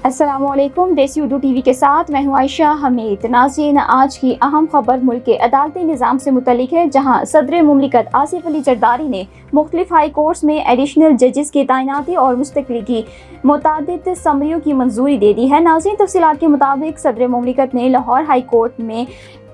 السلام علیکم، دیسی اردو ٹی وی کے ساتھ میں ہوں عائشہ حمید۔ ناظرین، آج کی اہم خبر ملک کے عدالتی نظام سے متعلق ہے، جہاں صدر مملکت آصف علی زرداری نے مختلف ہائی کورٹس میں ایڈیشنل ججز کی تعیناتی اور مستقلی کی متعدد سمریوں کی منظوری دے دی ہے۔ ناظرین، تفصیلات کے مطابق صدر مملکت نے لاہور ہائی کورٹ میں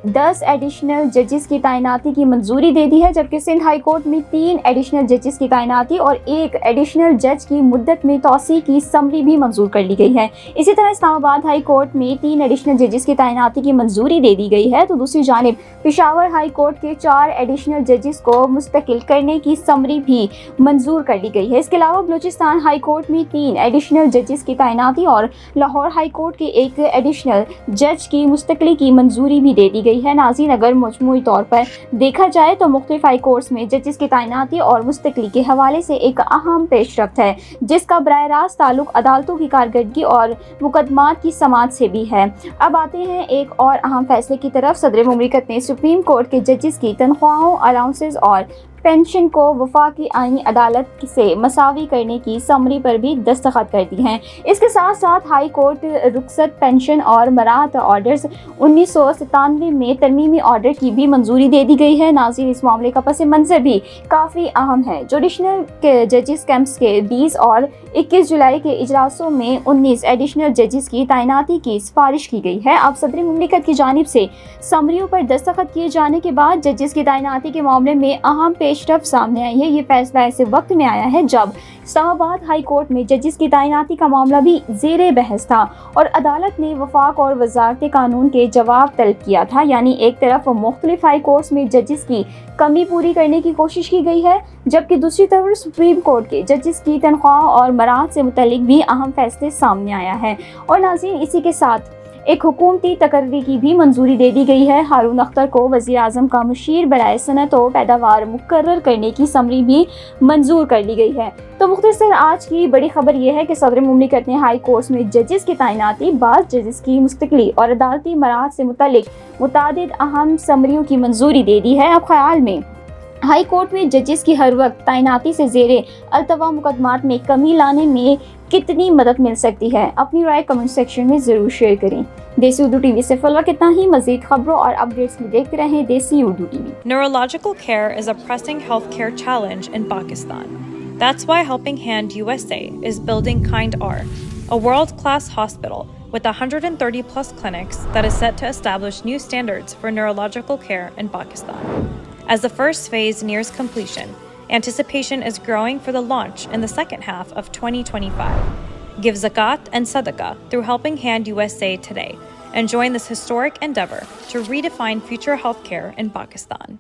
10 ایڈیشنل ججز کی تعیناتی کی منظوری دے دی ہے، جبکہ سندھ ہائی کورٹ میں 3 ایڈیشنل ججز کی تعیناتی اور 1 ایڈیشنل جج کی مدت میں توسیع کی سمری بھی منظور کر لی گئی ہے۔ اسی طرح اسلام آباد ہائی کورٹ میں 3 ایڈیشنل ججز کی تعیناتی کی منظوری دے دی گئی ہے، تو دوسری جانب پشاور ہائی کورٹ کے 4 ایڈیشنل ججز کو مستقل کرنے کی سمری بھی منظور کر لی گئی ہے۔ اس کے علاوہ بلوچستان ہائی کورٹ میں 3 ایڈیشنل ججز کی تعیناتی اور لاہور ہائی کورٹ کے 1 ایڈیشنل جج کی مستقلی کی منظوری بھی دے دی گئی ہے۔ ناظرین، اگر مجموعی طور پر دیکھا جائے تو مختلف ہائی کورٹس میں ججز کی تعیناتی اور مستقلی کے حوالے سے ایک اہم پیش رفت ہے، جس کا براہ راست تعلق عدالتوں کی کارکردگی اور مقدمات کی سماعت سے بھی ہے۔ اب آتے ہیں ایک اور اہم فیصلے کی طرف۔ صدر مملکت نے سپریم کورٹ کے ججز کی تنخواہوں، الاؤنسز اور پینشن کو وفاقی آئینی عدالت سے مساوی کرنے کی سمری پر بھی دستخط کر دی ہیں۔ اس کے ساتھ ساتھ ہائی کورٹ رخصت، پینشن اور مراعات آرڈرز 1997 میں ترمیمی آرڈر کی بھی منظوری دے دی گئی ہے۔ ناظرین، اس معاملے کا پس منظر بھی کافی اہم ہے۔ جوڈیشنل ججز کیمپس کے 20 اور 21 جولائی کے اجلاسوں میں 19 ایڈیشنل ججز کی تعیناتی کی سفارش کی گئی ہے۔ اب صدر مملکت کی جانب سے سمریوں پر دستخط کیے جانے کے بعد ججز کی تعیناتی کے معاملے میں اہم پیش رفت سامنے آئی ہے۔ یہ فیصلہ ایسے وقت میں آیا ہے جب اسلام آباد ہائی کورٹ میں ججز کی تعیناتی کا معاملہ بھی زیر بحث تھا اور عدالت نے وفاق اور وزارت قانون کے جواب طلب کیا تھا۔ یعنی ایک طرف مختلف ہائی کورٹس میں ججز کی کمی پوری کرنے کی کوشش کی گئی ہے، جبکہ دوسری طرف سپریم کورٹ کے ججز کی تنخواہ اور مراعات سے متعلق بھی اہم فیصلے سامنے آیا ہے۔ اور ناظرین، اسی کے ساتھ ایک حکومتی تقرری کی بھی منظوری دے دی گئی ہے۔ ہارون اختر کو وزیر اعظم کا مشیر برائے صنعت و پیداوار مقرر کرنے کی سمری بھی منظور کر لی گئی ہے۔ تو مختصر آج کی بڑی خبر یہ ہے کہ صدر مملکت نے ہائی کورٹس میں ججز کی تعیناتی، بعض ججز کی مستقلی اور عدالتی مراعات سے متعلق متعدد اہم سمریوں کی منظوری دے دی ہے۔ اب خیال میں ہائی کورٹ میں ججز کی ہر وقت تعیناتی سے زیر التوا مقدمات میں کمی لانے میں کتنی مدد مل سکتی ہے؟ اپنی رائے کمنٹ سیکشن میں ضرور شیئر کریں۔ دیسی اردو ٹی وی سے فی الوقت اتنا ہی۔ مزید خبروں اور اپڈیٹس کے لیے دیکھتے رہیں دیسی Urdu T V. Neurological care is a pressing healthcare challenge in Pakistan. That's why Helping Hand USA is building Kind-R, a world-class hospital with 130+ clinics that is set to establish new standards for neurological care in Pakistan. As the first phase nears completion, anticipation is growing for the launch in the second half of 2025. Give zakat and sadaqah through Helping Hand USA today and join this historic endeavor to redefine future healthcare in Pakistan.